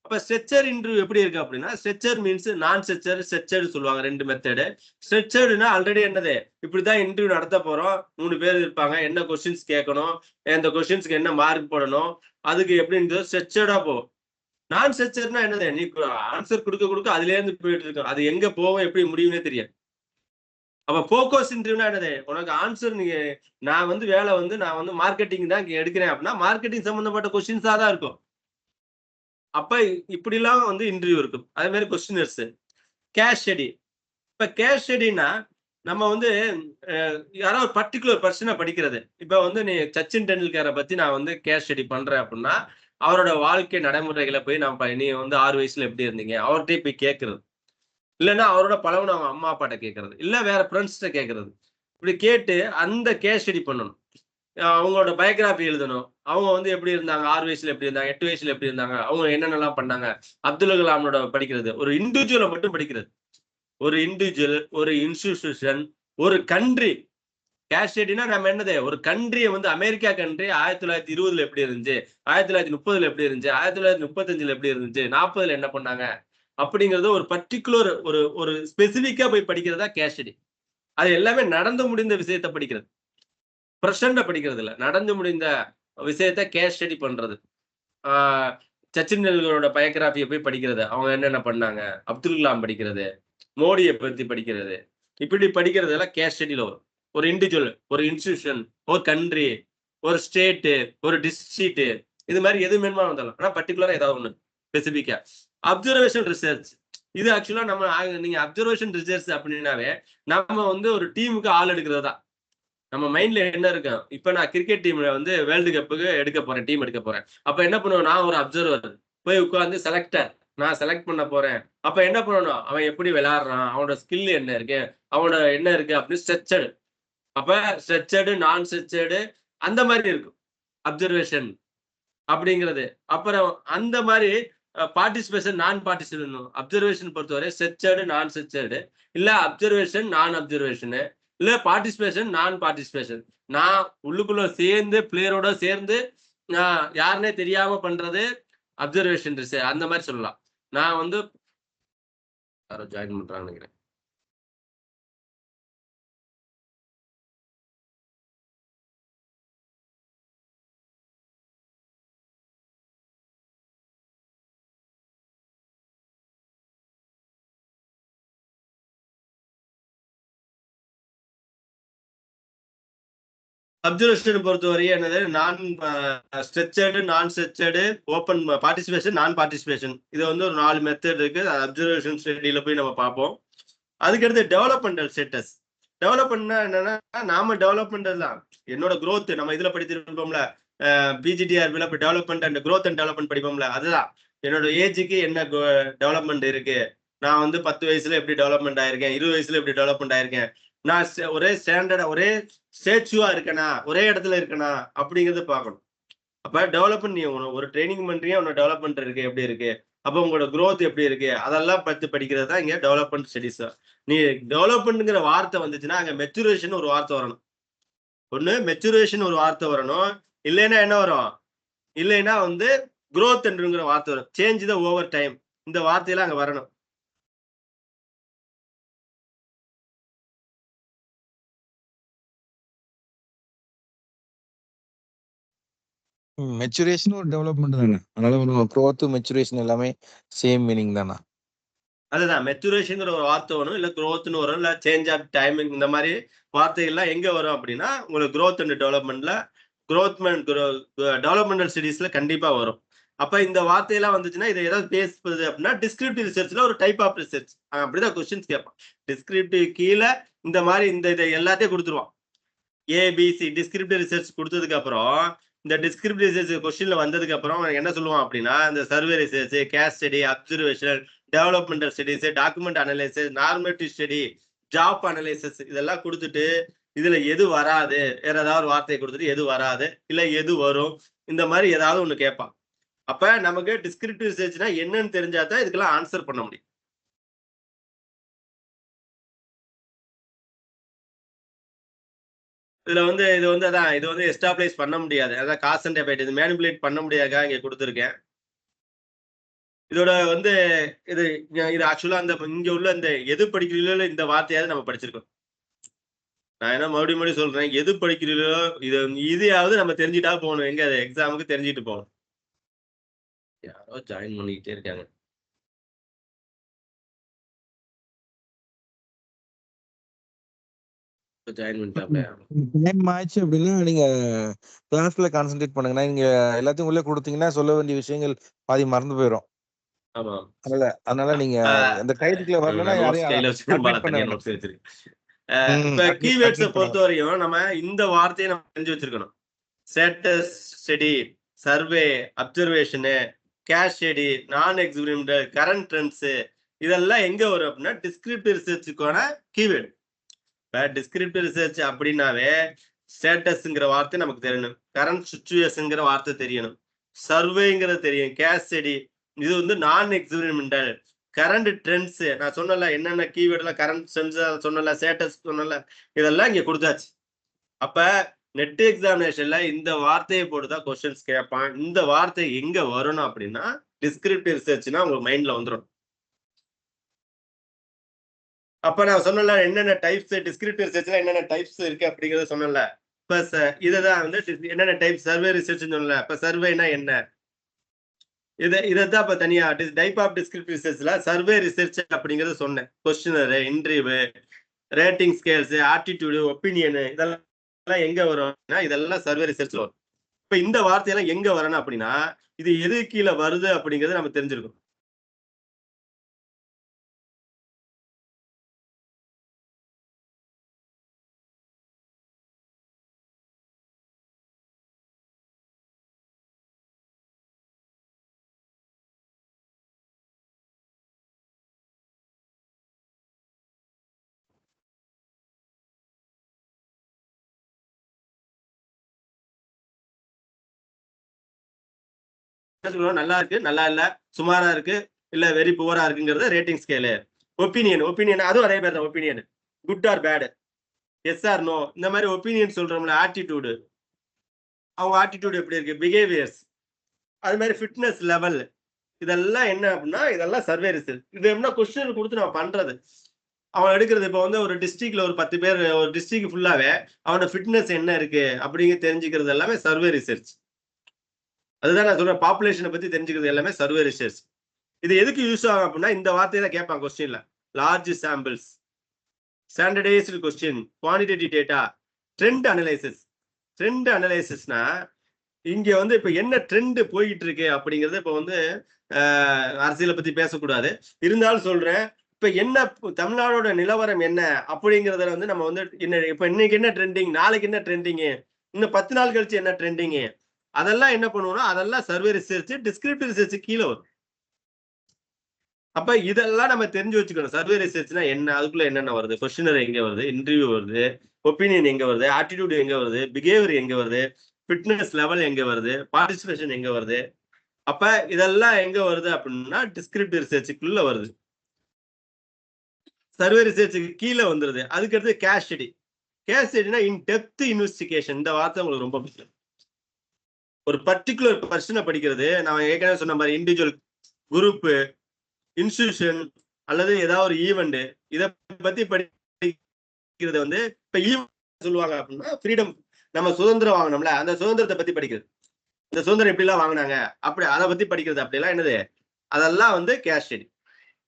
அப்ப ஸ்ட்ரக்சர் இன்டர்வியூ எப்படி இருக்கு அப்படின்னா, ஸ்ட்ரக்சர் மீன்ஸ் நான் ஸ்ட்ரக்சர்டு சொல்லுவாங்க. 2 மெத்தடு. ஸ்ட்ரக்சர்டுனா ஆல்ரெடி என்னது, இப்படிதான் இன்டர்வியூ நடத்த போறோம், 3 பேர் இருப்பாங்க, என்ன கொஸ்டின்ஸ் கேட்கணும், அந்த கொஸ்டின்ஸ்க்கு என்ன மார்க் போடணும், அதுக்கு எப்படி ஸ்ட்ரக்சர்டா போகும். நான் ஸ்ட்ரக்சர்னா என்னது, நீ ஆன்சர் கொடுக்க அதுல இருந்து போயிட்டு இருக்கும், அது எங்க போவோம் எப்படி முடியும்னே தெரியாது. அப்ப போக்கஸ் இன்டர்வியூனா என்னது, உனக்கு ஆன்சர் நான் வந்து வேலை வந்து நான் வந்து மார்க்கெட்டிங் தான் எடுக்கிறேன் அப்படின்னா மார்க்கெட்டிங் சம்பந்தப்பட்ட கொஸ்டின்ஸா தான் இருக்கும். அப்ப இப்படிலாம் வந்து இன்டர்வியூ இருக்கும். அதே மாதிரி கொஸ்டினர்ஸ். Case study. இப்ப கேஸ் ஸ்டடினா நம்ம வந்து யாராவது ஒரு பர்டிகுலர் பர்சனை படிக்கிறது. இப்ப வந்து நீ சச்சின் டெண்டுல்கரை பத்தி நான் வந்து கேஸ் ஸ்டடி பண்றேன் அப்படின்னா, அவரோட வாழ்க்கை நடைமுறைகளை போய் நீ வந்து 6 வயசுல எப்படி இருந்தீங்க, அவர்கிட்டயே போய் கேட்கறது. இல்லைன்னா அவரோட பழகுன அவங்க அம்மா அப்பாட்ட கேட்கறது, இல்ல வேற ஃப்ரெண்ட்ஸ்கிட்ட கேட்கறது. இப்படி கேட்டு அந்த கேஸ் ஸ்டடி பண்ணணும். அவங்களோட பயோகிராஃபி எழுதணும். அவங்க வந்து எப்படி இருந்தாங்க, 6 வயசுல எப்படி இருந்தாங்க, 8 வயசுல எப்படி இருந்தாங்க, அவங்க என்னென்னலாம் பண்ணாங்க. அப்துல் கலாமோட படிக்கிறது, ஒரு இண்டிவிஜுவலை மட்டும் படிக்கிறது. ஒரு இண்டிவிஜுவல், ஒரு இன்ஸ்டிடியூஷன், ஒரு கண்ட்ரி. கேஸ் ஸ்டடினா நம்ம என்னது, ஒரு கண்ட்ரியை வந்து அமெரிக்கா கண்ட்ரி 1920 எப்படி இருந்துச்சு, 1930 எப்படி இருந்துச்சு, 1935 எப்படி இருந்துச்சு, 40 என்ன பண்ணாங்க அப்படிங்கறது ஒரு பர்டிகுலர் ஒரு ஒரு ஸ்பெசிபிக்கா போய் படிக்கிறதா கேஸ் ஸ்டடி. அது எல்லாமே நடந்து முடிந்த விஷயத்தை படிக்கிறது, பிரசன்ட படிக்கிறது இல்ல, நடந்து முடிந்த விஷயத்தை கேஸ் ஸ்டடி பண்றது. சச்சின் டெண்டுல்கரோட பயோகிராஃபியை போய் படிக்கிறது, அவங்க என்னென்ன பண்ணாங்க, அப்துல் கலாம் படிக்கிறது, மோடியை பத்தி படிக்கிறது, இப்படி படிக்கிறதெல்லாம் கேஸ் ஸ்டடியில வரும். ஒரு இண்டிவிஜுவல், ஒரு இன்ஸ்டிடியூஷன், ஒரு கண்ட்ரி, ஒரு ஸ்டேட், ஒரு டிஸ்ட்ரிக்ட், இது மாதிரி எது வேணுமா வந்தாலும், ஆனா பர்டிகுலரா ஏதாவது ஒண்ணு ஸ்பெசிபிக்கா. அப்சர்வேஷன் ரிசர்ச், இது ஆக்சுவலா நம்ம நீங்க அப்சர்வேஷன் ரிசர்ச் அப்படின்னாவே நம்ம வந்து ஒரு டீமுக்கு ஆள் எடுக்கிறது தான். நம்ம மைண்ட்ல என்ன இருக்கும், இப்ப நான் கிரிக்கெட் டீம்ல வந்து வேர்ல்டு கப்புக்கு எடுக்க போறேன், டீம் எடுக்க போறேன். அப்ப என்ன பண்ணுவேன், நான் ஒரு அப்சர்வர் போய் உட்கார்ந்து செலக்டர், நான் செலக்ட் பண்ண போறேன். அப்ப என்ன பண்ணணும், அவன் எப்படி விளையாடுறான், அவனோட ஸ்கில் என்ன இருக்கு, அவனோட என்ன இருக்கு அப்படின்னு ஸ்ட்ரக்சர்டு. அப்ப ஸ்ட்ரக்சர்டு, நான் ஸ்ட்ரக்சர்டு, அந்த மாதிரி இருக்கும் அப்சர்வேஷன் அப்படிங்கிறது. அப்புறம் அந்த மாதிரி பார்ட்டிசிபேஷன், நான் பார்ட்டிசிபேஷன். அப்சர்வேஷன் பொறுத்தவரை ஸ்ட்ரக்சர்டு, நான் ஸ்ட்ரக்சர்டு, இல்ல அப்சர்வேஷன், நான் அப்சர்வேஷனு, இல்ல பார்ட்டிசிபேஷன், நான் பார்ட்டிசிபேஷன். நான் உள்ளுக்குள்ள சேர்ந்து பிளேயரோட சேர்ந்து நான் யாருன்னே தெரியாம பண்றது அப்சர்வேஷன் ரிசர்ச், அந்த மாதிரி சொல்லலாம். நான் வந்து யாரோ ஜாயின் பண்றாங்கன்னு நினைக்கிறேன். அப்சர்வேஷன் பொறுத்தவரையும் என்னது, நான் ஸ்ட்ரக்சர்டு, நான் ஸ்ட்ரக்சர்டு, ஓப்பன் பார்ட்டிசிபேஷன், நான் பார்ட்டிசிபேஷன், இது வந்து ஒரு 4 மெத்தட் இருக்கு. அப்சர்வேஷன் ஸ்டடியில போய் நம்ம பார்ப்போம். அதுக்கடுத்து டெவலப்மெண்டல் ஸ்டேட்டஸ். டெவலப்மெண்ட்னா என்னன்னா, நாம டெவலப்மெண்டல் தான். என்னோட growth நம்ம இதுல படித்திருப்போம்ல, பிஜிடிஆர்பில development and growth and development படிப்போம்ல, அதுதான். என்னோட ஏஜுக்கு என்ன டெவலப்மெண்ட் இருக்கு, நான் வந்து 10 வயசுல எப்படி டெவலப்மெண்ட் ஆயிருக்கேன், 20 வயசுல எப்படி டெவலப்மெண்ட் ஆயிருக்கேன், நான் ஒரே ஸ்டாண்டர்டா ஒரே ஸ்டேச்சுவா இருக்கேனா, ஒரே இடத்துல இருக்கேனா அப்படிங்கறத பார்க்கணும். அப்ப டெவலப்மெண்ட், நீ ஒரு ட்ரைனிங் பண்றீங்க, உன்னோட டெவலப்மெண்ட் இருக்கு எப்படி இருக்கு, அப்ப உங்களோட growth எப்படி இருக்கு, அதெல்லாம் பத்தி படிக்கிறது தான் இங்க டெவலப்மெண்ட் ஸ்டடிஸ். நீ டெவலப்மெண்ட்ங்கிற வார்த்தை வந்துச்சுன்னா அங்க மெச்சுரேஷன் ஒரு வார்த்தை வரணும். ஒண்ணு மெச்சுரேஷன் ஒரு வார்த்தை வரணும், இல்லைன்னா என்ன வரும், இல்லைன்னா வந்து growthங்கிற வார்த்தை வரும். சேஞ்ச் த ஓவர் டைம், இந்த வார்த்தையெல்லாம் அங்க வரணும். மெச்சுரேஷன் ஒரு டெவலப்மெண்ட் தானே, அதனால growth மெச்சுரேஷன் எல்லாமே சேம் மீனிங் தானே. அதுதான் மெச்சுரேஷன்ங்கிற ஒரு வார்த்தை வரும், இல்ல growthன்னு வரும், இல்ல சேஞ்ச் ஆஃப் டைமிங், இந்த மாதிரி வார்த்தைகள்லாம் எங்க வரும் அப்படின்னா உங்களுக்கு growth அண்ட் டெவலப்மெண்ட்ல, டெவலப்மெண்டல் ஸ்டடீஸ்ல கண்டிப்பா வரும். அப்ப இந்த வார்த்தையெல்லாம் வந்துச்சுன்னா இதை ஏதாவது பேசுறது அப்படின்னா டிஸ்கிரிப்டிவ் ரிசர்ச்ல ஒரு டைப் ஆஃப் ரிசர்ச், அப்படிதான் கொஸ்டின்ஸ் கேட்பான். டிஸ்கிரிப்டிவ் கீழே இந்த மாதிரி இந்த இதை எல்லாத்தையும் கொடுத்துருவான். ஏபிசி டிஸ்கிரிப்டிவ் ரிசர்ச் கொடுத்ததுக்கு அப்புறம், இந்த டிஸ்கிரிப்டிவ் ரிசர்ச் கொஸ்டின்ல வந்ததுக்கு அப்புறம் என்ன சொல்லுவான் அப்படின்னா, இந்த survey research, case study, observation, developmental studies, document analysis, normative study, job analysis, இதெல்லாம் கொடுத்துட்டு இதுல எது வராது, வேற ஏதாவது ஒரு வார்த்தையை கொடுத்துட்டு எது வராது, இல்ல எது வரும், இந்த மாதிரி ஏதாவது ஒண்ணு கேட்பான். அப்ப நமக்கு டிஸ்கிரிப்டிவ் ரிசர்ச்னா என்னன்னு தெரிஞ்சாதான் இதுக்கெல்லாம் ஆன்சர் பண்ண முடியும். இதுல வந்து இது வந்து அதான், இது வந்து எஸ்டாப்ளிஷ் பண்ண முடியாது, அதான் காஸ் அண்ட் எஃபெக்ட், இது மேனிபுலேட் பண்ண முடியாதா இங்க கொடுத்துருக்கேன். இதோட வந்து இது இது ஆக்சுவலா அந்த இங்க உள்ள இந்த எது படிக்கிறீங்களோ இந்த வார்த்தையாவது நம்ம படிச்சிருக்கோம். நான் என்ன மறுபடியும் சொல்றேன், எது படிக்கிறீங்களோ இதையாவது நம்ம தெரிஞ்சுட்டா போகணும், எங்க எக்ஸாமுக்கு தெரிஞ்சுட்டு போகணும். யாரோ ஜாயின் பண்ணிக்கிட்டே இருக்காங்க. ஜாயின் பண்ணிட்டாப்ல. டைம் ஆயிடுச்சு அப்படின்னா நீங்க கிளாஸ்ல கான்சென்ட்ரேட் பண்ணுங்க. நீங்க எல்லாத்தையும் உள்ள கொடுத்தீங்கன்னா சொல்ல வேண்டிய விஷயங்கள் பாதி மறந்து போயிடும். ஆமா. அதனால நீங்க அந்த டைத்துக்குள்ள வரலன்னா யாரையும் அட்மிட் பண்ண வேண்டாம். இப்ப கீவேர்ட்ஸை பொறுத்தவரையும் நம்ம இந்த வார்த்தையை நம்ம தெரிஞ்சு வச்சிருக்கணும். Status study, survey, observation, case study, non experimental, current trends, இதெல்லாம் எங்க வரும் அப்படின்னா டிஸ்கிரிப்டிவ் ரிசர்ச்சுக்கான கீவேர்டு. இப்ப டிஸ்கிரிப்டிவ் ரிசர்ச் அப்படின்னாவே ஸ்டேட்டஸ்ங்கிற வார்த்தை நமக்கு தெரியணும், கரண்ட் சுச்சுவேஷன்ங்கிற வார்த்தை தெரியணும், சர்வேங்கிறது தெரியும், கேஸ் ஸ்டடி இது வந்து நான் எக்ஸ்பெரிமெண்டல், கரண்ட் ட்ரெண்ட்ஸ் நான் சொன்னல, என்னென்ன கீவேர்ட்லாம் கரண்ட் ட்ரெண்ட்ஸ் சொன்னல, ஸ்டேட்டஸ் சொன்னல, இதெல்லாம் இங்க கொடுத்தாச்சு. அப்ப நெட் எக்ஸாமினேஷன்ல இந்த வார்த்தையை போட்டுதான் கொஸ்டின்ஸ் கேட்பான். இந்த வார்த்தை எங்க வரணும் அப்படின்னா டிஸ்கிரிப்டிவ் ரிசர்ச்னா உங்க மைண்ட்ல வந்துடும். அப்ப நான் சொன்னல என்னென்ன டைப்ஸ் டிஸ்கிரிப்டிவ் ரிசர்ச்ல என்னென்ன டைப்ஸ் இருக்கு அப்படிங்கறத சொன்னல. இப்ப இததான் வந்து என்னென்ன டைப் சர்வே ரிசர்ச் சொன்னல. இப்ப சர்வேனா என்ன, இதான் இப்ப தனியா டைப் ஆஃப் டிஸ்கிரிப்டிவ் ரிசர்ச்ல சர்வே ரிசர்ச் அப்படிங்கறத சொன்னேன். Questionnaire, interview, rating scales, attitude, opinion, இதெல்லாம் எங்க வரும்னா இதெல்லாம் சர்வே ரிசர்ச்ல வரும். இப்ப இந்த வார்த்தையெல்லாம் எங்க வரணும் அப்படின்னா இது எது கீழே வருது அப்படிங்கறத நம்ம தெரிஞ்சிருக்கோம். நல்லா இருக்கு, நல்லா இல்ல, சுமாரா இருக்கு, இல்ல வெரி புவரா இருக்குங்கிறத ரேட்டிங் ஸ்கேலு. ஒப்பீனியன் அதுவும் அதே மாதிரி தான். Opinion good or bad, yes or no, இந்த மாதிரி ஒப்பீனியன் சொல்றோம்ல. ஆட்டிடியூடு, அவங்க ஆட்டிடியூட் எப்படி இருக்கு, பிஹேவியர்ஸ், அது மாதிரி ஃபிட்னஸ் லெவல், இதெல்லாம் என்ன அப்படின்னா இதெல்லாம் சர்வே ரிசர்ச். இது என்ன கொஸ்டின் கொடுத்து நம்ம பண்றது, அவன் எடுக்கிறது. இப்போ வந்து ஒரு டிஸ்ட்ரிக்ட்ல ஒரு 10 பேர், ஒரு டிஸ்ட்ரிக்ட் ஃபுல்லாவே அவனோட ஃபிட்னஸ் என்ன இருக்கு அப்படிங்க தெரிஞ்சுக்கிறது எல்லாமே சர்வே ரிசர்ச். அதுதான் நான் சொல்றேன், பாப்புலேஷனை பத்தி தெரிஞ்சுக்கிறது எல்லாமே சர்வே ரிசர்ச். இது எதுக்கு யூஸ் ஆகும் அப்படின்னா இந்த வார்த்தையை கேட்பான் கொஸ்டின்ல. Large samples, standardized question, quantitative data, trend analysis. Trend அனலைசிஸ்னா இங்க வந்து இப்ப என்ன ட்ரெண்ட் போயிட்டு இருக்கு அப்படிங்கறது. இப்ப வந்து அரசியலை பத்தி பேசக்கூடாது, இருந்தாலும் சொல்றேன். இப்ப என்ன தமிழ்நாடோட நிலவரம் என்ன அப்படிங்கறத வந்து நம்ம வந்து இப்ப இன்னைக்கு என்ன ட்ரெண்டிங், நாளைக்கு என்ன ட்ரெண்டிங், இன்னும் 10 நாள் கழிச்சு என்ன ட்ரெண்டிங், அதெல்லாம் என்ன பண்ணுவோம்னா அதெல்லாம் சர்வே ரிசர்ச், டிஸ்கிரிப்டிவ் ரிசர்ச் கீழே வரும். அப்ப இதெல்லாம் நம்ம தெரிஞ்சு வச்சுக்கணும். சர்வே ரிசர்ச்னா என்ன, அதுக்குள்ள என்னென்ன வருது, கொஸ்டினர் எங்க வருது, இன்டர்வியூ வருது, ஒப்பீனியன் எங்க வருது, ஆட்டிடியூட் எங்க வருது, பிஹேவியர் எங்க வருது, ஃபிட்னஸ் லெவல் எங்க வருது, பார்ட்டிசிபேஷன் எங்க வருது. அப்ப இதெல்லாம் எங்க வருது அப்படின்னா டிஸ்கிரிப்டிவ் ரிசர்ச்சுக்குள்ள வருது. சர்வே ரிசர்ச்சுக்கு கீழே வந்துருது. அதுக்கடுத்து கேஸ் ஸ்டடி. கேஸ் ஸ்டடினா இன் டெப்த் இன்வெஸ்டிகேஷன். இந்த வார்த்தை உங்களுக்கு ரொம்ப பிடிக்கும். ஒரு பர்டிகுலர் பர்சனை படிக்கிறது. நான் ஏற்கனவே சொன்ன மாதிரி இண்டிவிஜுவல், குரூப், இன்ஸ்டிடியூஷன் அல்லது ஏதாவது ஒரு ஈவெண்ட், இதை பத்தி படிக்கிறது வந்து இப்ப ஈவெண்ட் சொல்லுவாங்க அப்படின்னா ஃப்ரீடம், நம்ம சுதந்திரம் வாங்கணும்ல, அந்த சுதந்திரத்தை பத்தி படிக்கிறது. இந்த சுதந்திரம் எப்படி எல்லாம் வாங்கினாங்க அப்படி அதை பத்தி படிக்கிறது. அப்படிலாம் என்னது, அதெல்லாம் வந்து கேஸ் ஸ்டடி.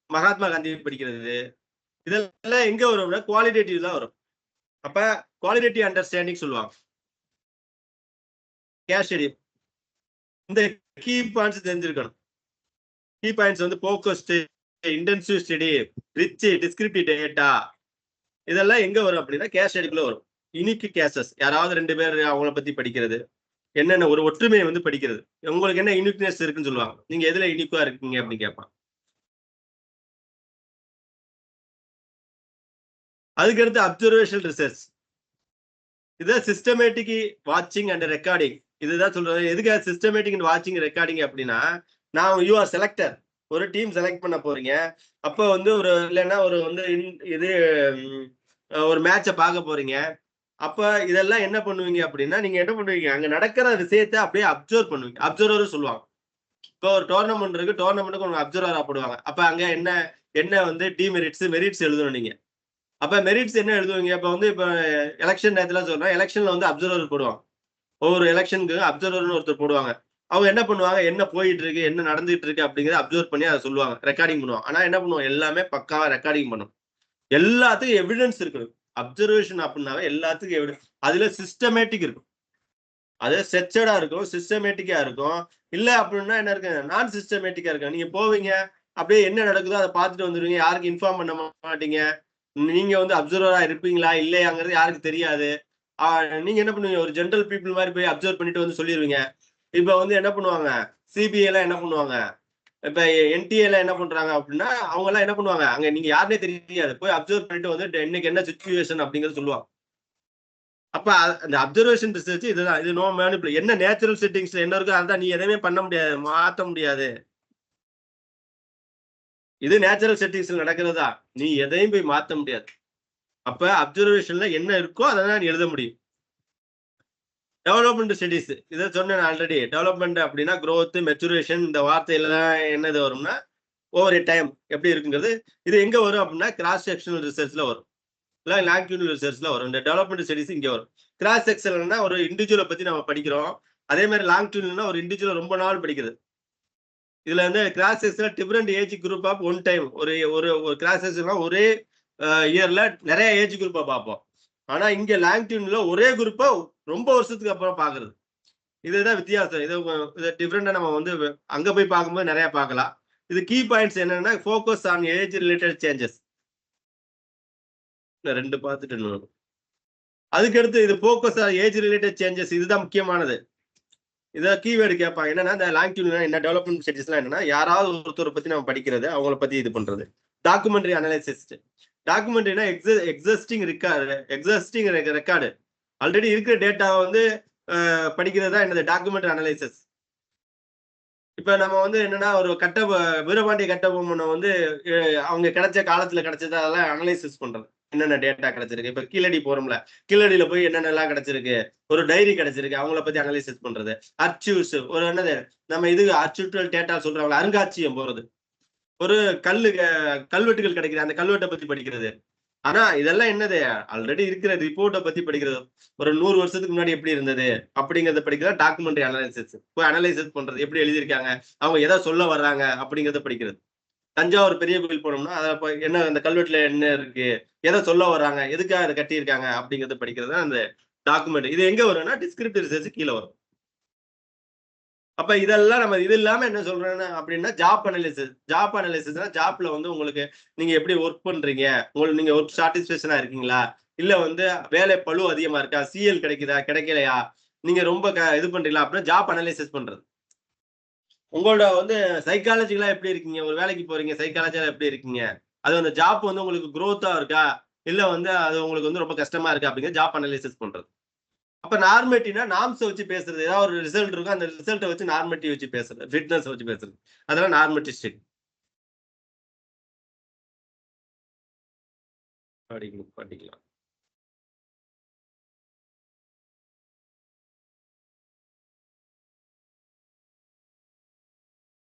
மகாத்மா காந்தி படிக்கிறது. இதெல்லாம் எங்க வரும்னா குவாலிட்டேட்டிவ் தான் வரும். அப்ப குவாலிட்டேட்டிவ் அண்டர்ஸ்டாண்டிங் சொல்லுவாங்க கேஸ் ஸ்டடி. இந்த கீ பாயிண்ட்ஸ் தெரிஞ்சிருக்கணும். கீ பாயிண்ட்ஸ் வந்து focused, intensive study, rich descriptive data, இதெல்லாம் எங்க வரும் அப்படின்னா கேஸ் ஸ்டடிக்குள்ள வரும். யூனிக் கேசஸ், யாராவது 2 பேர் அவங்கள பத்தி படிக்கிறது, என்னென்ன ஒரு ஒற்றுமையை வந்து படிக்கிறது. உங்களுக்கு என்ன யூனிக்னஸ் இருக்குன்னு சொல்லுவாங்க, நீங்க எதுல யூனிக்கா இருக்கீங்க அப்படின்னு கேட்பான். அதுக்கடுத்து அப்சர்வேஷனல் ரிசர்ச். இதுதான் சிஸ்டமேட்டிக் வாட்சிங் அண்ட் ரெக்கார்டிங். இதுதான் சொல்றது. எதுக்காக சிஸ்டமேட்டிக் அண்ட் வாட்சிங் ரெக்கார்டிங் அப்படின்னா, நான் யூ ஆர் செலக்டர், ஒரு டீம் செலக்ட் பண்ண போறீங்க. அப்ப வந்து ஒரு இல்லைன்னா ஒரு வந்து இது ஒரு மேட்சை பார்க்க போறீங்க. அப்ப இதெல்லாம் என்ன பண்ணுவீங்க அப்படின்னா நீங்க என்ன பண்ணுவீங்க, அங்க நடக்கிற விஷயத்தை அப்படியே அப்சர்வ் பண்ணுவீங்க. அப்சர்வர் சொல்லுவாங்க. இப்போ ஒரு டோர்னமெண்ட் இருக்கு, டோர்னமெண்ட்டுக்கு உங்களுக்கு அப்சர்வரா போடுவாங்க. அப்ப அங்க என்ன என்ன வந்து டிமெரிட்ஸ், மெரிட்ஸ் எழுதணும் நீங்க. அப்ப மெரிட்ஸ் என்ன எழுதுவீங்க, இப்ப வந்து இப்ப எலெக்ஷன் நேரத்துல சொல்றேன், எலெக்ஷன்ல வந்து அப்சர்வர் போடுவாங்க. ஒவ்வொரு எலெக்ஷனுக்கு அப்சர்வர்னு ஒருத்தர் போடுவாங்க. அவங்க என்ன பண்ணுவாங்க, என்ன போயிட்டு இருக்கு, என்ன நடந்துட்டு இருக்கு அப்படிங்கிறத அப்சர்வ் பண்ணி அதை சொல்லுவாங்க, ரெக்கார்டிங் பண்ணுவாங்க. ஆனா என்ன பண்ணுவோம், எல்லாமே பக்காவா ரெக்கார்டிங் பண்ணும். எல்லாத்துக்கும் எவிடன்ஸ் இருக்கணும். அப்சர்வேஷன் அப்படின்னாவே எல்லாத்துக்கும் எவிடன்ஸ். அதுல சிஸ்டமேட்டிக் இருக்கும், அது ஸ்ட்ரக்சர்டா இருக்கும், சிஸ்டமேட்டிக்கா இருக்கும். இல்ல அப்படின்னா என்ன இருக்கு, நான் சிஸ்டமேட்டிக்கா இருக்கும். நீங்க போவீங்க, அப்படியே என்ன நடக்குதோ அதை பார்த்துட்டு வந்துருவீங்க, யாருக்கு இன்ஃபார்ம் பண்ண மாட்டீங்க. நீங்க வந்து அப்சர்வரா இருப்பீங்களா இல்லையாங்கிறது யாருக்கு தெரியாது. நீங்க என்ன பண்ணுவீங்க, ஒரு ஜென்ரல் பீப்புள் மாதிரி போய் அப்சர்வ் பண்ணிட்டு வந்து சொல்லிடுவீங்க. இப்ப வந்து என்ன பண்ணுவாங்க, சிபிஐ எல்லாம் என்ன பண்ணுவாங்க, இப்ப என்டிஏ எல்லாம் என்ன பண்றாங்க அப்படின்னா அவங்க எல்லாம் என்ன பண்ணுவாங்க, அங்க நீங்க யாருன்னே தெரியாது, போய் அப்சர்வ் பண்ணிட்டு வந்து இன்னைக்கு என்ன சிச்சுவேஷன் அப்படிங்கறது சொல்லுவாங்க. அப்ப அந்த அப்சர்வேஷன் ரிசர்ச் இதுதான். இது நோ மேனிபுலேஷன். என்ன நேச்சுரல் செட்டிங்ஸ்ல என்ன இருக்கோ அதான், நீ எதுவுமே பண்ண முடியாது, மாத்த முடியாது. இது நேச்சுரல் செட்டிங்ஸ்ல நடக்கிறதா, நீ எதையும் போய் மாத்த முடியாது. அப்ப அப்சர்வேஷன்ல என்ன இருக்கோ அதை தான் நீ எழுத முடியும். டெவலப்மெண்ட் ஸ்டடிஸ் இதை சொன்னேன் ஆல்ரெடி. டெவலப்மெண்ட் அப்படின்னா growth, மெச்சுரேஷன், இந்த வார்த்தையிலாம் என்னது வரும்னா ஓவர் ஏ டைம் எப்படி இருக்குங்கிறது. இது எங்க வரும் அப்படின்னா கிராஸ் செக்ஷனல் ரிசர்ச்ல வரும், இல்லை லாங்கிடியூடல் ரிசர்ச்ல வரும். இந்த டெவலப்மெண்ட் ஸ்டடிஸ் இங்க வரும். கிராஸ் செக்ஷனல்னா ஒரு இண்டிவிஜுவலை பத்தி நம்ம படிக்கிறோம். அதே மாதிரி லாங்கிடியூடல்னா ஒரு இண்டிவிஜுவல் ரொம்ப நாள் படிக்கிறது. இதுல வந்து கிராஸ் செக்ஷன்ல different age group of one time ஒரு ஒரு கிராஸ் செக்ஷன்ல ஒரே இயர்ல நிறைய ஏஜ் குரூப்பா பார்ப்போம். ஆனா இங்க லாங்கிடியூட்ல ஒரே குரூப்பா ரொம்ப வருஷத்துக்கு அப்புறம் பாக்குறது. இதுதான் வித்தியாசம். இது டிஃபரெண்டா நம்ம வந்து அங்க போய் பார்க்கும்போது நிறைய பார்க்கலாம். இது கீ பாயிண்ட்ஸ் என்னன்னா focus on age related changes. ரெண்டு பார்த்துட்டு அதுக்கடுத்து இது focus on age related changes, இதுதான் முக்கியமானது. இதை கீவேர்டு கேட்பாங்க. என்னன்னா இந்த லாங்கிடியூட்ல என்ன டெவலப்மெண்ட் ஸ்டடிஸ்லாம் என்னன்னா யாராவது ஒருத்தரை பத்தி நம்ம படிக்கிறது, அவங்கள பத்தி இது பண்றது. Documentary analysis. டாக்குமெண்ட்ரினா எக்ஸிஸ்டிங் ரெக்கார்டு, ஆல்ரெடி இருக்கிற டேட்டாவை வந்து படிக்கிறது தான் என்னது டாக்குமெண்ட்ரி அனலைசிஸ். இப்ப நம்ம வந்து என்னன்னா ஒரு வீரபாண்டிய கட்டபொம்மனை வந்து அவங்க கிடைச்ச காலத்துல கிடைச்சது அதெல்லாம் அனலைசிஸ் பண்றது. என்னென்ன டேட்டா கிடைச்சிருக்கு, இப்ப கீழடி போறோம்ல, கீழடியில போய் என்னென்னலாம் கிடைச்சிருக்கு, ஒரு டைரி கிடைச்சிருக்கு, அவங்கள பத்தி அனலைசிஸ் பண்றது. அர்ச்சிவ்ஸ் ஒரு என்னது நம்ம இது அர்ச்சிவல் டேட்டா சொல்றாங்க, அருங்காட்சியகம் போறது, ஒரு கல்வெட்டுகள் கிடைக்குது, அந்த கல்வெட்டை பத்தி படிக்கிறது. ஆனா இதெல்லாம் என்னது ஆல்ரெடி இருக்கிற ரிப்போர்ட்டை பத்தி படிக்கிறது. ஒரு 100 வருஷத்துக்கு முன்னாடி எப்படி இருந்தது அப்படிங்கறத படிக்கிறது டாக்குமெண்ட்ரி அனலைசிஸ். போய் அனலைசிஸ் பண்றது, எப்படி எழுதியிருக்காங்க, அவங்க எதை சொல்ல வர்றாங்க அப்படிங்கறத படிக்கிறது. தஞ்சாவூர் பெரிய கோயில் போனோம்னா அதை என்ன அந்த கல்வெட்டுல என்ன இருக்கு, எதை சொல்ல வர்றாங்க, எதுக்காக அதை கட்டியிருக்காங்க அப்படிங்கறத படிக்கிறது தான் அந்த டாக்குமெண்ட். இது எங்க வரும்னா டிஸ்கிரிப்டிவ் ரிசர்ச் கீழே வரும். அப்ப இதெல்லாம் நம்ம இது இல்லாம என்ன சொல்றேன்னா அப்படின்னா ஜாப் அனலிசிஸ்னா ஜாப்ல வந்து உங்களுக்கு நீங்க எப்படி ஒர்க் பண்றீங்க, உங்களுக்கு நீங்க ஒர்க் சாட்டிஸ்பேக்ஷனா இருக்கீங்களா, இல்ல வந்து வேலை பளு அதிகமா இருக்கா, சிஎல் கிடைக்குதா கிடைக்கலையா, நீங்க ரொம்ப இது பண்றீங்களா அப்படின்னா ஜாப் அனலிசிஸ் பண்றது. உங்களோட வந்து சைக்காலஜிக்கலா எப்படி இருக்கீங்க, ஒரு வேலைக்கு போறீங்க சைக்காலஜியா எப்படி இருக்கீங்க, அது அந்த ஜாப் வந்து உங்களுக்கு growth-ஆ இருக்கா, இல்ல வந்து அது உங்களுக்கு வந்து ரொம்ப கஷ்டமா இருக்கா அப்படிங்கிற ஜாப் அனலிசிஸ் பண்றது. அப்ப நார்மேட்டிவ்னா நார்ம்ஸ் வச்சு பேசுறது. ஏதாவது ஒரு ரிசல்ட் இருக்கும், அந்த ரிசல்ட்டை வச்சு நார்மேட்டிவ் வச்சு பேசுறது, ஃபிட்னஸ் வச்சு பேசுறது. அதெல்லாம் நார்மேட்டிஸ்டிக். படிக்கலாம்.